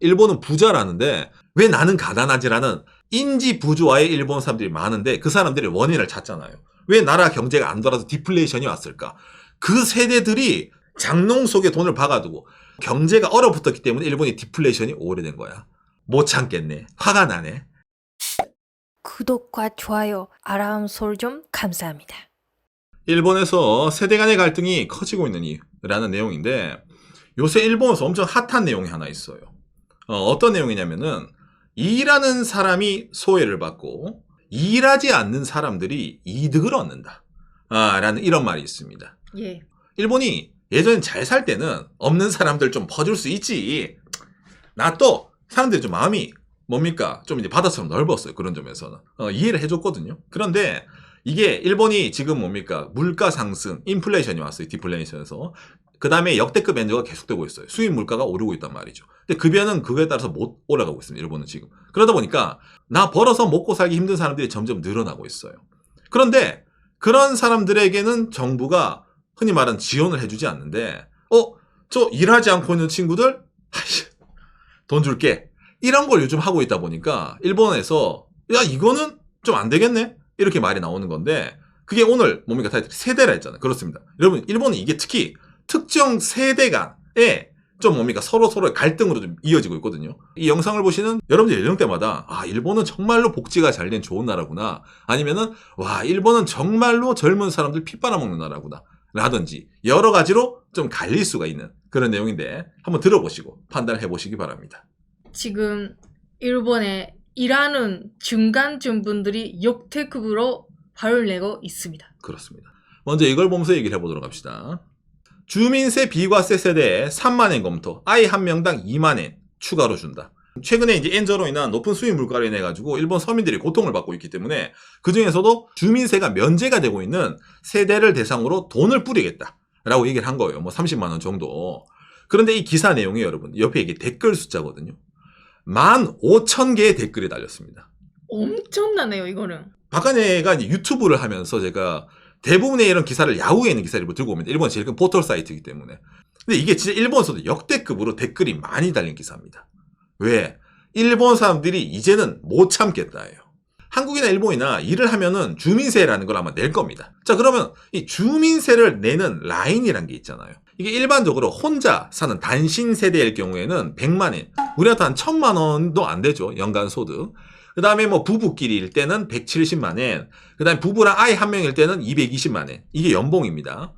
일본은 부자라는데 왜 나는 가난하지라는 인지 부조화의 일본 사람들이 많은데 그 사람들이 원인을 찾잖아요. 왜 나라 경제가 안 돌아서 디플레이션이 왔을까? 그 세대들이 장롱 속에 돈을 박아두고 경제가 얼어붙었기 때문에 일본이 디플레이션이 오래된 거야. 못 참겠네. 화가 나네. 구독과 좋아요, 알람 설정 감사합니다. 일본에서 세대 간의 갈등이 커지고 있는 이유라는 내용인데 요새 일본에서 엄청 핫한 내용이 하나 있어요. 어떤 내용이냐면은 일하는 사람이 소외를 받고 일하지 않는 사람들이 이득을 얻는다. 라는 이런 말이 있습니다. 예. 일본이 예전에 잘 살 때는 없는 사람들 좀 퍼줄 수 있지. 나 또 사람들이 좀 마음이 뭡니까? 좀 이제 바다처럼 넓었어요. 그런 점에서는. 이해를 해줬거든요. 그런데 이게 일본이 지금 뭡니까? 물가 상승, 인플레이션이 왔어요. 디플레이션에서. 그 다음에 역대급 엔저가 계속되고 있어요. 수입 물가가 오르고 있단 말이죠. 근데 급여는 그거에 따라서 못 올라가고 있습니다. 일본은 지금. 그러다 보니까 나 벌어서 먹고 살기 힘든 사람들이 점점 늘어나고 있어요. 그런데 그런 사람들에게는 정부가 흔히 말하는 지원을 해주지 않는데 저 일하지 않고 있는 친구들 돈 줄게. 이런 걸 요즘 하고 있다 보니까 일본에서 야 이거는 좀 안 되겠네? 이렇게 말이 나오는 건데 그게 오늘 뭡니까? 타이틀 세대라 했잖아요. 그렇습니다. 여러분 일본은 이게 특히 특정 세대 간에 좀 뭡니까? 서로의 갈등으로 좀 이어지고 있거든요. 이 영상을 보시는 여러분들 연령대마다 일본은 정말로 복지가 잘 된 좋은 나라구나. 아니면은 와 일본은 정말로 젊은 사람들 피 빨아먹는 나라구나. 라든지 여러 가지로 좀 갈릴 수가 있는 그런 내용인데 한번 들어보시고 판단해 보시기 바랍니다. 지금 일본에 일하는 중간층 분들이 역대급으로 화를 내고 있습니다. 그렇습니다. 먼저 이걸 보면서 얘기를 해보도록 합시다. 주민세 비과세 세대에 3만엔 검토, 아이 한 명당 2만엔 추가로 준다. 최근에 이제 엔저로 인한 높은 수입 물가로 인해 가지고 일본 서민들이 고통을 받고 있기 때문에 그 중에서도 주민세가 면제가 되고 있는 세대를 대상으로 돈을 뿌리겠다라고 얘기를 한 거예요. 뭐 30만 원 정도. 그런데 이 기사 내용이 여러분 옆에 이게 댓글 숫자거든요. 15,000개의 댓글이 달렸습니다. 엄청나네요, 이거는. 박근혜가 이제 유튜브를 하면서 제가 대부분의 이런 기사를 야후에 있는 기사를 들고 오면 일본 제일 큰 포털 사이트이기 때문에. 근데 이게 진짜 일본에서도 역대급으로 댓글이 많이 달린 기사입니다. 왜? 일본 사람들이 이제는 못 참겠다예요. 한국이나 일본이나 일을 하면은 주민세라는 걸 아마 낼 겁니다. 자, 그러면 이 주민세를 내는 라인이란 게 있잖아요. 이게 일반적으로 혼자 사는 단신 세대일 경우에는 100만엔, 우리한테 한 1000만 원도 안 되죠. 연간 소득. 그 다음에 뭐 부부끼리일 때는 170만엔, 그 다음에 부부랑 아이 한 명일 때는 220만엔. 이게 연봉입니다.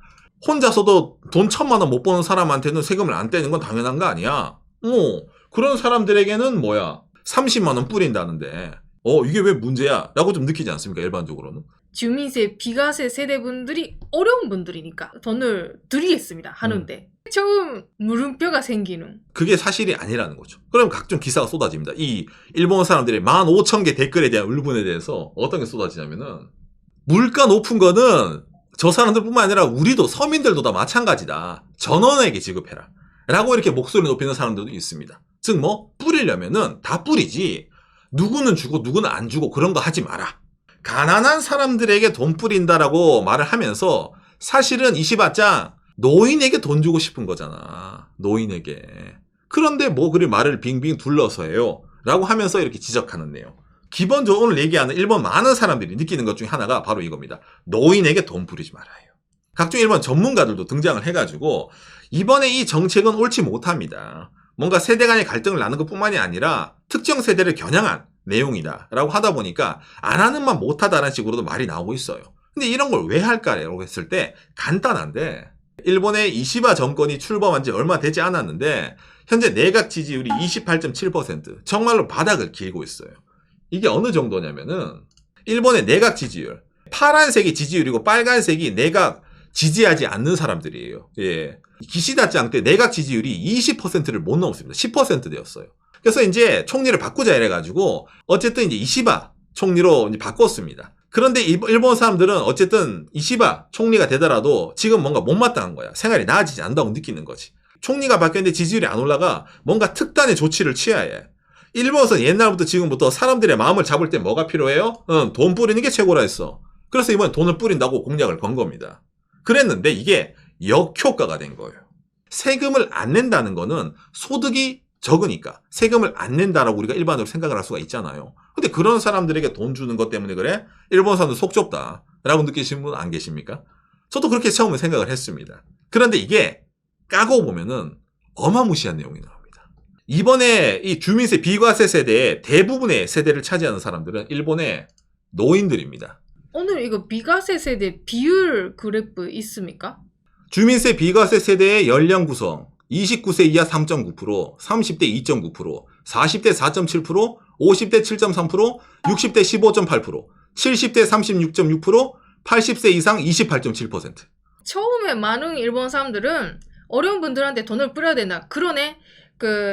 혼자서도 돈 1000만 원 못 버는 사람한테는 세금을 안 떼는 건 당연한 거 아니야. 그런 사람들에게는 30만 원 뿌린다는데 이게 왜 문제야? 라고 좀 느끼지 않습니까? 일반적으로는. 주민세 비과세 세대분들이 어려운 분들이니까 돈을 드리겠습니다 하는데 처음 물음표가 생기는. 그게 사실이 아니라는 거죠. 그럼 각종 기사가 쏟아집니다. 이 일본 사람들의 15,000개 댓글에 대한 울분에 대해서 어떤 게 쏟아지냐면은 물가 높은 거는 저 사람들뿐만 아니라 우리도 서민들도 다 마찬가지다. 전원에게 지급해라. 라고 이렇게 목소리 높이는 사람들도 있습니다. 즉 뿌리려면은 다 뿌리지 누구는 주고 누구는 안 주고 그런 거 하지 마라. 가난한 사람들에게 돈 뿌린다라고 말을 하면서 사실은 이시바짱 노인에게 돈 주고 싶은 거잖아. 노인에게. 그런데 그리 말을 빙빙 둘러서 해요. 라고 하면서 이렇게 지적하는 내용. 기본적으로 오늘 얘기하는 일본 많은 사람들이 느끼는 것 중에 하나가 바로 이겁니다. 노인에게 돈 뿌리지 말아요. 각종 일본 전문가들도 등장을 해가지고 이번에 이 정책은 옳지 못합니다. 뭔가 세대 간의 갈등을 나누는 것뿐만이 아니라 특정 세대를 겨냥한 내용이다 라고 하다 보니까 안 하는 만 못하다라는 식으로도 말이 나오고 있어요. 근데 이런 걸 왜 할까라고 했을 때 간단한데 일본의 이시바 정권이 출범한 지 얼마 되지 않았는데 현재 내각 지지율이 28.7% 정말로 바닥을 기고 있어요. 이게 어느 정도냐면은 일본의 내각 지지율 파란색이 지지율이고 빨간색이 내각 지지하지 않는 사람들이에요. 예. 기시다짱 때 내각 지지율이 20%를 못 넘었습니다. 10% 되었어요. 그래서 이제 총리를 바꾸자 이래가지고 어쨌든 이제 이시바 총리로 이제 바꿨습니다. 그런데 일본 사람들은 어쨌든 이시바 총리가 되더라도 지금 뭔가 못마땅한 거야. 생활이 나아지지 않는다고 느끼는 거지. 총리가 바뀌었는데 지지율이 안 올라가 뭔가 특단의 조치를 취해야 해. 일본에서 옛날부터 지금부터 사람들의 마음을 잡을 때 뭐가 필요해요? 돈 뿌리는 게 최고라 했어. 그래서 이번에 돈을 뿌린다고 공약을 건 겁니다. 그랬는데 이게 역효과가 된 거예요. 세금을 안 낸다는 거는 소득이 적으니까 세금을 안 낸다라고 우리가 일반적으로 생각을 할 수가 있잖아요. 근데 그런 사람들에게 돈 주는 것 때문에 그래? 일본 사람들 속 좁다라고 느끼시는 분 안 계십니까? 저도 그렇게 처음에 생각을 했습니다. 그런데 이게 까고 보면은 어마무시한 내용이 나옵니다. 이번에 이 주민세 비과세 세대의 대부분의 세대를 차지하는 사람들은 일본의 노인들입니다. 오늘 이거 비과세 세대 비율 그래프 있습니까? 주민세 비과세 세대의 연령 구성 29세 이하 3.9%, 30대 2.9%, 40대 4.7%, 50대 7.3%, 60대 15.8%, 70대 36.6%, 80세 이상 28.7%. 처음에 많은 일본 사람들은 어려운 분들한테 돈을 뿌려야 된다. 그러네.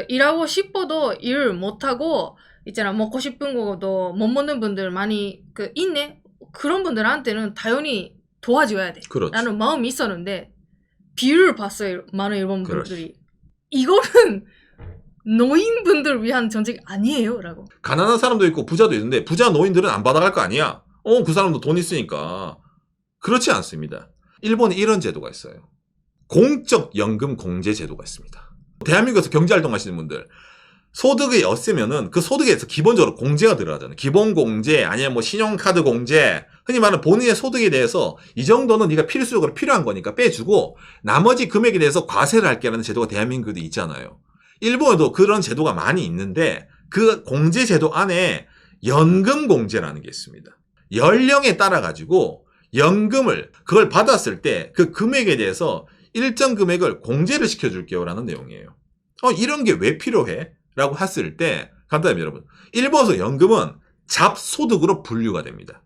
일하고 싶어도 일 못하고 있잖아. 먹고 싶은 거도 못 먹는 분들 많이 있네. 그런 분들한테는 당연히 도와줘야 돼. 그렇죠. 라는 마음이 있었는데 비율을 봤어요. 많은 일본 분들이. 그렇죠. 이거는 노인분들 위한 정책 아니에요. 라고. 가난한 사람도 있고 부자도 있는데 부자 노인들은 안 받아갈 거 아니야. 그 사람도 돈 있으니까. 그렇지 않습니다. 일본에 이런 제도가 있어요. 공적 연금 공제 제도가 있습니다. 대한민국에서 경제활동 하시는 분들 소득이 없으면은 그 소득에서 기본적으로 공제가 들어가잖아요. 기본 공제 아니면 뭐 신용카드 공제, 흔히 말하는 본인의 소득에 대해서 이 정도는 네가 필수적으로 필요한 거니까 빼주고 나머지 금액에 대해서 과세를 할게라는 제도가 대한민국에도 있잖아요. 일본에도 그런 제도가 많이 있는데 그 공제 제도 안에 연금 공제라는 게 있습니다. 연령에 따라 가지고 연금을 그걸 받았을 때 그 금액에 대해서 일정 금액을 공제를 시켜줄게요 라는 내용이에요. 이런 게 왜 필요해? 라고 했을 때 간단합니다 여러분. 일본에서 연금은 잡소득으로 분류가 됩니다.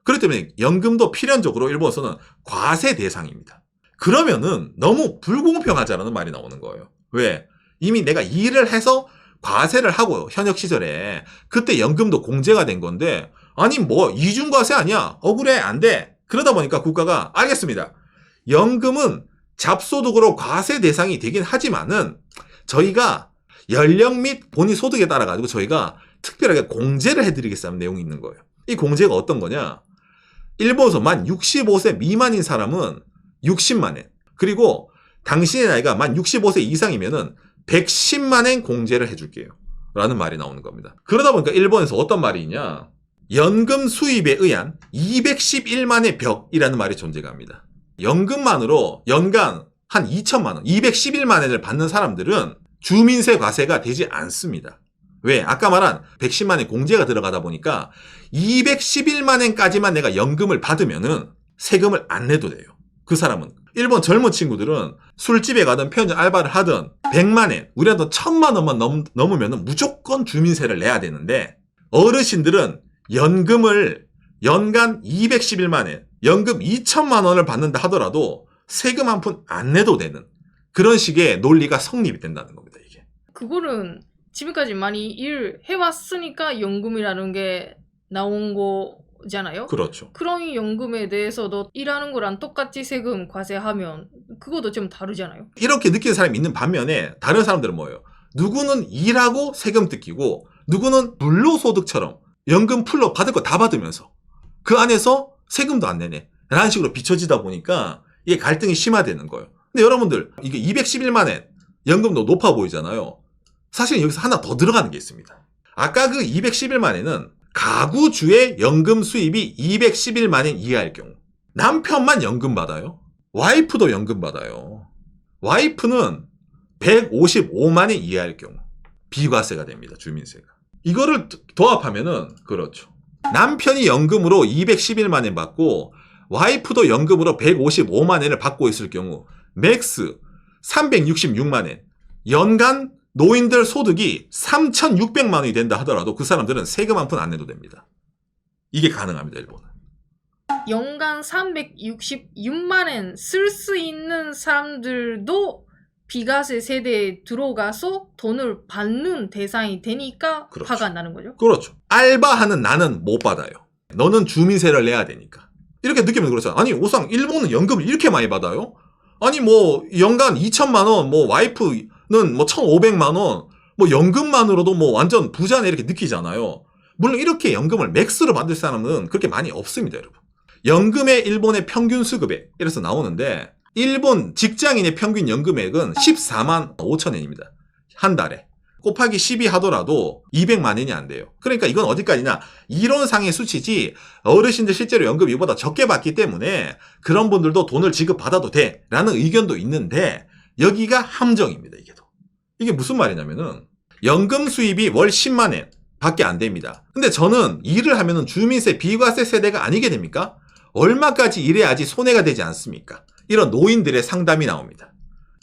그렇기 때문에 연금도 필연적으로 일본에서는 과세 대상입니다. 그러면은 너무 불공평하자라는 말이 나오는 거예요. 왜? 이미 내가 일을 해서 과세를 하고 현역 시절에 그때 연금도 공제가 된 건데 아니 뭐 이중과세 아니야? 억울해 안 돼. 그러다 보니까 국가가 알겠습니다. 연금은 잡소득으로 과세 대상이 되긴 하지만은 저희가 연령 및 본인 소득에 따라 가지고 저희가 특별하게 공제를 해드리겠다는 내용이 있는 거예요. 이 공제가 어떤 거냐? 일본에서 만 65세 미만인 사람은 60만 엔, 그리고 당신의 나이가 만 65세 이상이면은 110만 엔 공제를 해줄게요 라는 말이 나오는 겁니다. 그러다 보니까 일본에서 어떤 말이 있냐? 연금 수입에 의한 211만의 벽이라는 말이 존재가 합니다. 연금만으로 연간 한 2천만 원, 211만 엔을 받는 사람들은 주민세 과세가 되지 않습니다. 왜? 아까 말한 110만 엔 공제가 들어가다 보니까 211만 엔까지만 내가 연금을 받으면은 세금을 안 내도 돼요. 그 사람은. 일본 젊은 친구들은 술집에 가든 편의점 알바를 하든 100만 엔, 우리한테 1000만 원만 넘으면은 무조건 주민세를 내야 되는데 어르신들은 연금을 연간 211만 엔, 연금 2천만 원을 받는다 하더라도 세금 한 푼 안 내도 되는 그런 식의 논리가 성립이 된다는 겁니다, 이게. 그거는 지금까지 많이 일해왔으니까 연금이라는 게 나온 거잖아요. 그렇죠. 그런 연금에 대해서도 일하는 거랑 똑같이 세금 과세하면 그것도 좀 다르잖아요. 이렇게 느끼는 사람이 있는 반면에 다른 사람들은 뭐예요? 누구는 일하고 세금 뜯기고 누구는 불로소득처럼 연금 풀로 받을 거 다 받으면서 그 안에서 세금도 안 내네 라는 식으로 비춰지다 보니까 이게 갈등이 심화되는 거예요. 근데 여러분들 이게 211만 엔 연금도 높아 보이잖아요. 사실 여기서 하나 더 들어가는 게 있습니다. 아까 그 211만 엔은 가구주의 연금 수입이 211만 엔 이하일 경우 남편만 연금 받아요. 와이프도 연금 받아요. 와이프는 155만 엔 이하일 경우 비과세가 됩니다. 주민세가. 이거를 도합하면은 그렇죠. 남편이 연금으로 211만 엔 받고 와이프도 연금으로 155만 엔을 받고 있을 경우 맥스 366만 엔, 연간 노인들 소득이 3,600만 원이 된다 하더라도 그 사람들은 세금 한 푼 안 내도 됩니다. 이게 가능합니다, 일본은. 연간 366만 엔 쓸 수 있는 사람들도 비과세 세대에 들어가서 돈을 받는 대상이 되니까 그렇죠. 화가 나는 거죠. 그렇죠. 알바하는 나는 못 받아요. 너는 주민세를 내야 되니까. 이렇게 느끼면 그렇잖아. 아니, 우선 일본은 연금을 이렇게 많이 받아요? 아니, 뭐 연간 2천만 원, 뭐 와이프는 뭐 1,500만 원, 뭐 연금만으로도 뭐 완전 부자네 이렇게 느끼잖아요. 물론 이렇게 연금을 맥스로 받을 사람은 그렇게 많이 없습니다, 여러분. 연금의 일본의 평균 수급액 이래서 나오는데 일본 직장인의 평균 연금액은 14만 5천 엔입니다. 한 달에. 곱하기 12 하더라도 200만 원이 안 돼요. 그러니까 이건 어디까지나 이론상의 수치지 어르신들 실제로 연금 이보다 적게 받기 때문에 그런 분들도 돈을 지급받아도 돼 라는 의견도 있는데 여기가 함정입니다. 이게 무슨 말이냐면은 연금 수입이 월 10만 원 밖에 안 됩니다. 근데 저는 일을 하면은 주민세 비과세 세대가 아니게 됩니까? 얼마까지 일해야지 손해가 되지 않습니까? 이런 노인들의 상담이 나옵니다.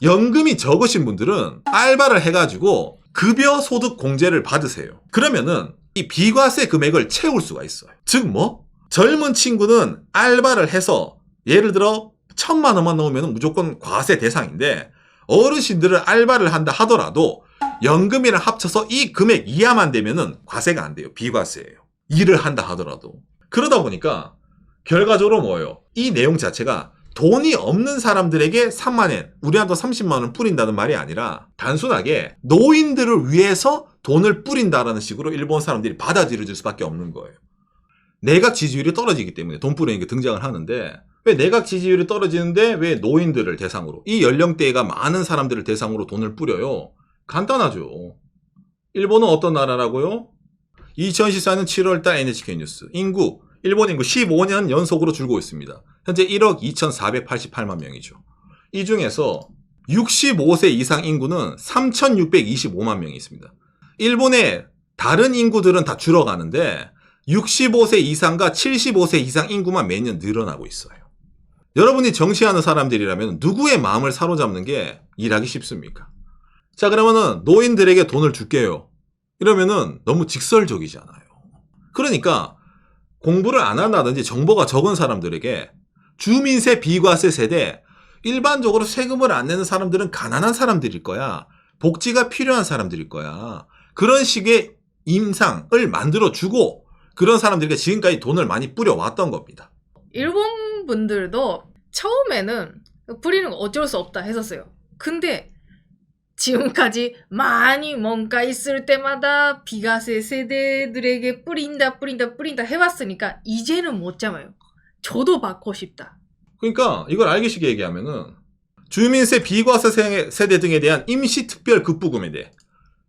연금이 적으신 분들은 알바를 해가지고 급여 소득 공제를 받으세요. 그러면은 이 비과세 금액을 채울 수가 있어요. 즉 젊은 친구는 알바를 해서 예를 들어 1,000만 원만 넣으면 무조건 과세 대상인데 어르신들은 알바를 한다 하더라도 연금이랑 합쳐서 이 금액 이하만 되면은 과세가 안 돼요. 비과세예요. 일을 한다 하더라도. 그러다 보니까 결과적으로 뭐예요? 이 내용 자체가 돈이 없는 사람들에게 3만 원, 우리한테 30만 원 뿌린다는 말이 아니라 단순하게 노인들을 위해서 돈을 뿌린다라는 식으로 일본 사람들이 받아들여질 수밖에 없는 거예요. 내각 지지율이 떨어지기 때문에 돈 뿌리는 게 등장을 하는데 왜 내각 지지율이 떨어지는데 왜 노인들을 대상으로 이 연령대가 많은 사람들을 대상으로 돈을 뿌려요? 간단하죠. 일본은 어떤 나라라고요? 2014년 7월달 NHK 뉴스 일본 인구 15년 연속으로 줄고 있습니다. 현재 1억 2,488만 명이죠. 이 중에서 65세 이상 인구는 3,625만 명이 있습니다. 일본의 다른 인구들은 다 줄어가는데 65세 이상과 75세 이상 인구만 매년 늘어나고 있어요. 여러분이 정치하는 사람들이라면 누구의 마음을 사로잡는 게 일하기 쉽습니까? 자, 그러면은 노인들에게 돈을 줄게요. 이러면은 너무 직설적이잖아요. 그러니까 공부를 안 한다든지 정보가 적은 사람들에게 주민세 비과세 세대, 일반적으로 세금을 안 내는 사람들은 가난한 사람들일 거야. 복지가 필요한 사람들일 거야. 그런 식의 임상을 만들어주고 그런 사람들에게 지금까지 돈을 많이 뿌려왔던 겁니다. 일본 분들도 처음에는 뿌리는 거 어쩔 수 없다 했었어요. 근데 지금까지 많이 뭔가 있을 때마다 비과세 세대들에게 뿌린다 해왔으니까 이제는 못 참아요. 저도 받고 싶다. 그러니까 이걸 알기 쉽게 얘기하면은 주민세 비과세 세대 등에 대한 임시특별 급부금에 대해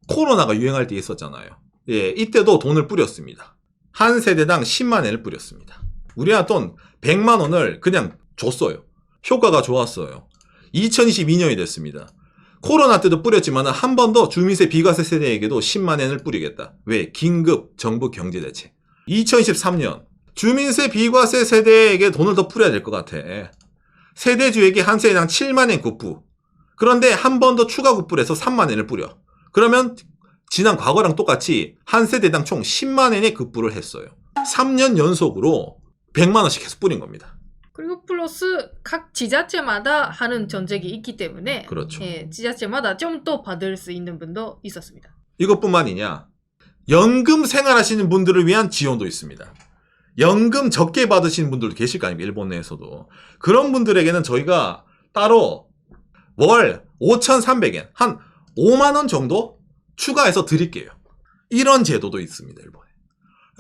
코로나가 유행할 때 있었잖아요. 예, 이때도 돈을 뿌렸습니다. 한 세대당 10만 원을 뿌렸습니다. 우리나라 돈 100만 원을 그냥 줬어요. 효과가 좋았어요. 2022년이 됐습니다. 코로나 때도 뿌렸지만 한 번 더 주민세 비과세 세대에게도 10만 원을 뿌리겠다. 왜? 긴급 정부 경제대책. 2023년 주민세 비과세 세대에게 돈을 더 뿌려야 될 것 같아. 세대주에게 한 세대당 7만 원 급부. 그런데 한 번 더 추가 급부를 해서 3만 원을 뿌려. 그러면 지난 과거랑 똑같이 한 세대당 총 10만 원의 급부를 했어요. 3년 연속으로 100만 원씩 계속 뿌린 겁니다. 그리고 플러스 각 지자체마다 하는 정책이 있기 때문에 그렇죠. 예, 지자체마다 좀 더 받을 수 있는 분도 있었습니다. 이것뿐만이냐, 연금 생활하시는 분들을 위한 지원도 있습니다. 연금 적게 받으시는 분들도 계실 거 아닙니까? 일본 내에서도. 그런 분들에게는 저희가 따로 월 5,300엔, 한 5만 원 정도 추가해서 드릴게요. 이런 제도도 있습니다, 일본에.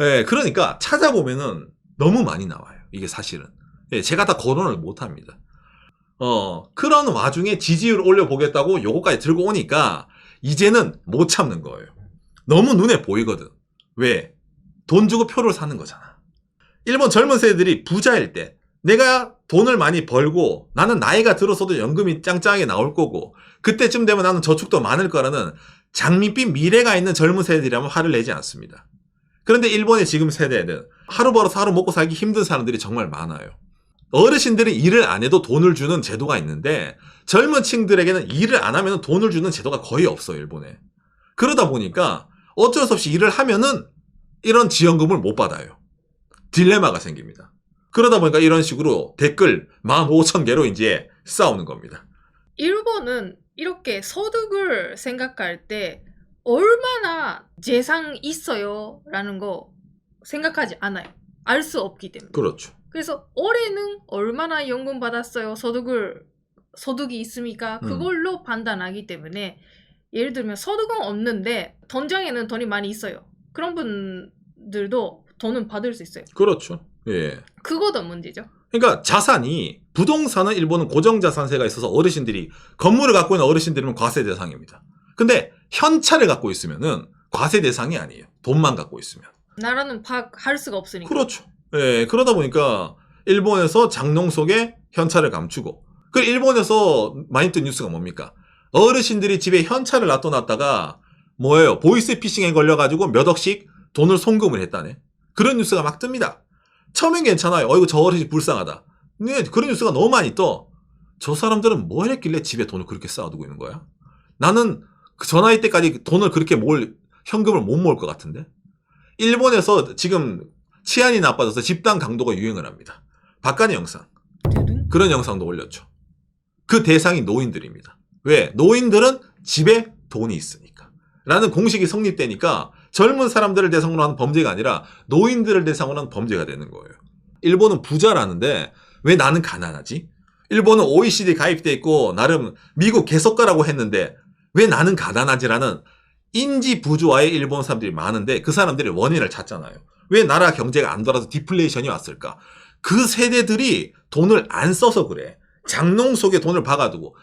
예, 그러니까 찾아보면은 너무 많이 나와요. 이게 사실은. 예, 제가 다 거론을 못 합니다. 그런 와중에 지지율을 올려보겠다고 요거까지 들고 오니까 이제는 못 참는 거예요. 너무 눈에 보이거든. 왜? 돈 주고 표를 사는 거잖아. 일본 젊은 세대들이 부자일 때 내가 돈을 많이 벌고 나는 나이가 들어서도 연금이 짱짱하게 나올 거고 그때쯤 되면 나는 저축도 많을 거라는 장밋빛 미래가 있는 젊은 세대들이라면 화를 내지 않습니다. 그런데 일본의 지금 세대는 하루 벌어서 하루 먹고 살기 힘든 사람들이 정말 많아요. 어르신들은 일을 안 해도 돈을 주는 제도가 있는데 젊은 층들에게는 일을 안 하면 돈을 주는 제도가 거의 없어요, 일본에. 그러다 보니까 어쩔 수 없이 일을 하면은 이런 지원금을 못 받아요. 딜레마가 생깁니다. 그러다 보니까 이런 식으로 댓글 15,000개로 이제 싸우는 겁니다. 일본은 이렇게 소득을 생각할 때 얼마나 재산 있어요? 라는 거 생각하지 않아요. 알 수 없기 때문에. 그렇죠. 그래서 올해는 얼마나 연금 받았어요? 소득이 있습니까? 그걸로 판단하기 때문에 예를 들면 소득은 없는데 통장에는 돈이 많이 있어요. 그런 분들도 돈은 받을 수 있어요. 그렇죠. 예. 그거도 문제죠. 그러니까 자산이 부동산은 일본은 고정자산세가 있어서 어르신들이 건물을 갖고 있는 어르신들은 과세 대상입니다. 근데 현찰을 갖고 있으면은 과세 대상이 아니에요. 돈만 갖고 있으면. 나라는 파악할 수가 없으니까. 그렇죠. 예, 그러다 보니까 일본에서 장롱 속에 현찰을 감추고, 그 일본에서 많이 뜬 뉴스가 뭡니까? 어르신들이 집에 현찰을 놔둬놨다가 뭐예요? 보이스피싱에 걸려가지고 몇 억씩 돈을 송금을 했다네. 그런 뉴스가 막 뜹니다. 처음엔 괜찮아요. 어이구 저 어르신 불쌍하다. 근데 그런 뉴스가 너무 많이 떠. 저 사람들은 뭘 했길래 집에 돈을 그렇게 쌓아두고 있는 거야? 나는 저 나이 때까지 돈을 그렇게 현금을 못 모을 것 같은데? 일본에서 지금 치안이 나빠져서 집단 강도가 유행을 합니다. 박간의 영상. 두둥? 그런 영상도 올렸죠. 그 대상이 노인들입니다. 왜? 노인들은 집에 돈이 있으니까. 라는 공식이 성립되니까 젊은 사람들을 대상으로 하는 범죄가 아니라 노인들을 대상으로 하는 범죄가 되는 거예요. 일본은 부자라는데 왜 나는 가난하지? 일본은 OECD 가입돼 있고 나름 미국 개석가라고 했는데 왜 나는 가난하지라는 인지 부조화의 일본 사람들이 많은데 그 사람들이 원인을 찾잖아요. 왜 나라 경제가 안 돌아서 디플레이션이 왔을까? 그 세대들이 돈을 안 써서 그래. 장롱 속에 돈을 박아두고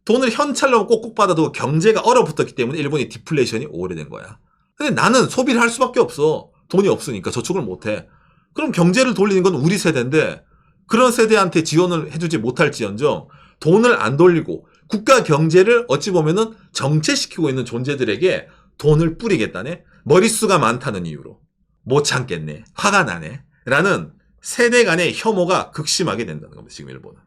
돈을 현찰로 꼭꼭 받아두고 경제가 얼어붙었기 때문에 일본이 디플레이션이 오래된 거야. 근데 나는 소비를 할 수밖에 없어. 돈이 없으니까 저축을 못해. 그럼 경제를 돌리는 건 우리 세대인데 그런 세대한테 지원을 해주지 못할지언정 돈을 안 돌리고 국가 경제를 어찌 보면은 정체시키고 있는 존재들에게 돈을 뿌리겠다네. 머릿수가 많다는 이유로. 못 참겠네. 화가 나네. 라는 세대 간의 혐오가 극심하게 된다는 겁니다. 지금 일본은.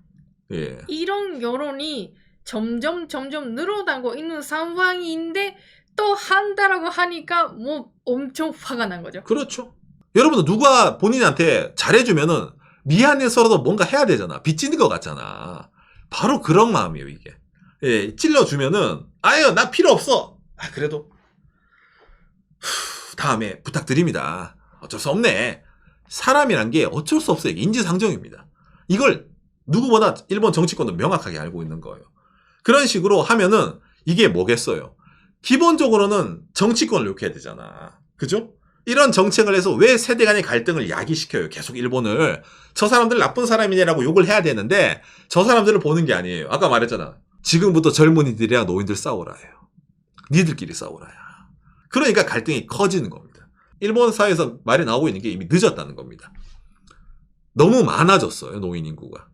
예. 이런 여론이 점점 늘어나고 있는 상황인데 또 한다라고 하니까 뭐 엄청 화가 난 거죠. 그렇죠. 여러분도 누가 본인한테 잘해주면은 미안해서라도 뭔가 해야 되잖아. 빚지는 것 같잖아. 바로 그런 마음이에요, 이게. 예, 찔러주면은, 아유, 나 필요 없어. 아, 그래도, 다음에 부탁드립니다. 어쩔 수 없네. 사람이란 게 어쩔 수 없어요. 인지상정입니다. 이걸 누구보다 일본 정치권도 명확하게 알고 있는 거예요. 그런 식으로 하면은 이게 뭐겠어요? 기본적으로는 정치권을 욕해야 되잖아. 그죠? 이런 정책을 해서 왜 세대 간의 갈등을 야기시켜요? 계속 일본을. 저 사람들 나쁜 사람이네라고 욕을 해야 되는데 저 사람들을 보는 게 아니에요. 아까 말했잖아. 지금부터 젊은이들이랑 노인들 싸우라 해요. 니들끼리 싸우라야. 그러니까 갈등이 커지는 겁니다. 일본 사회에서 말이 나오고 있는 게 이미 늦었다는 겁니다. 너무 많아졌어요. 노인 인구가.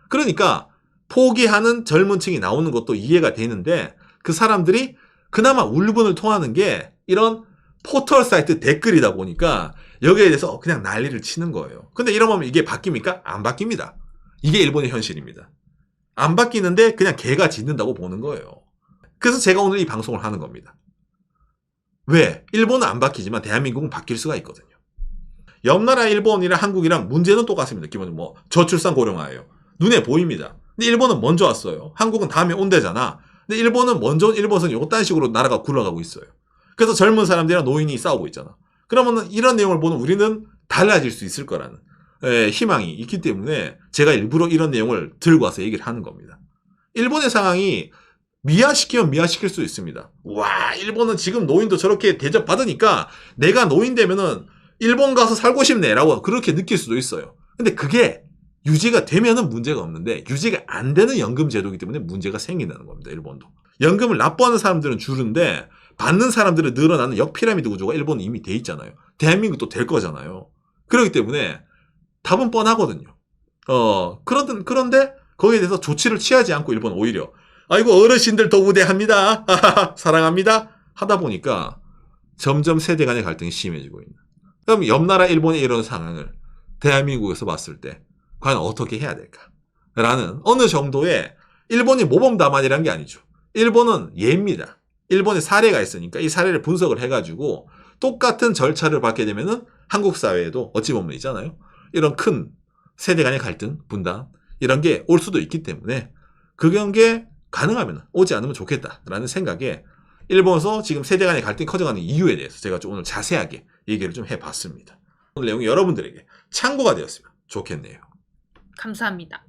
그러니까 포기하는 젊은 층이 나오는 것도 이해가 되는데 그 사람들이 그나마 울분을 통하는 게 이런 포털 사이트 댓글이다 보니까 여기에 대해서 그냥 난리를 치는 거예요. 근데 이러면 이게 바뀝니까? 안 바뀝니다. 이게 일본의 현실입니다. 안 바뀌는데 그냥 개가 짖는다고 보는 거예요. 그래서 제가 오늘 이 방송을 하는 겁니다. 왜? 일본은 안 바뀌지만 대한민국은 바뀔 수가 있거든요. 옆나라 일본이랑 한국이랑 문제는 똑같습니다. 기본적으로 뭐 저출산 고령화예요. 눈에 보입니다. 근데 일본은 먼저 왔어요. 한국은 다음에 온대잖아. 근데 일본은 먼저 온 일본은 요딴 식으로 나라가 굴러가고 있어요. 그래서 젊은 사람들이랑 노인이 싸우고 있잖아. 그러면 이런 내용을 보는 우리는 달라질 수 있을 거라는 희망이 있기 때문에 제가 일부러 이런 내용을 들고 와서 얘기를 하는 겁니다. 일본의 상황이 미화시키면 미화시킬 수 있습니다. 와, 일본은 지금 노인도 저렇게 대접받으니까 내가 노인 되면은 일본 가서 살고 싶네라고 그렇게 느낄 수도 있어요. 근데 그게 유지가 되면은 문제가 없는데 유지가 안 되는 연금 제도이기 때문에 문제가 생긴다는 겁니다. 일본도. 연금을 납부하는 사람들은 줄은데 받는 사람들은 늘어나는 역피라미드 구조가 일본은 이미 돼 있잖아요. 대한민국도 될 거잖아요. 그렇기 때문에 답은 뻔하거든요. 그런데 거기에 대해서 조치를 취하지 않고 일본은 오히려 아이고 어르신들 더 우대합니다. 사랑합니다. 하다 보니까 점점 세대 간의 갈등이 심해지고 있는. 그럼 옆나라 일본의 이런 상황을 대한민국에서 봤을 때 과연 어떻게 해야 될까? 라는 어느 정도의 일본이 모범답안이라는 게 아니죠. 일본은 예입니다. 일본에 사례가 있으니까 이 사례를 분석을 해가지고 똑같은 절차를 받게 되면은 한국 사회에도 어찌 보면 있잖아요. 이런 큰 세대 간의 갈등, 분단 이런 게 올 수도 있기 때문에 그런 게 가능하면 오지 않으면 좋겠다라는 생각에 일본에서 지금 세대 간의 갈등이 커져가는 이유에 대해서 제가 좀 오늘 자세하게 얘기를 좀 해봤습니다. 오늘 내용이 여러분들에게 참고가 되었으면 좋겠네요. 감사합니다.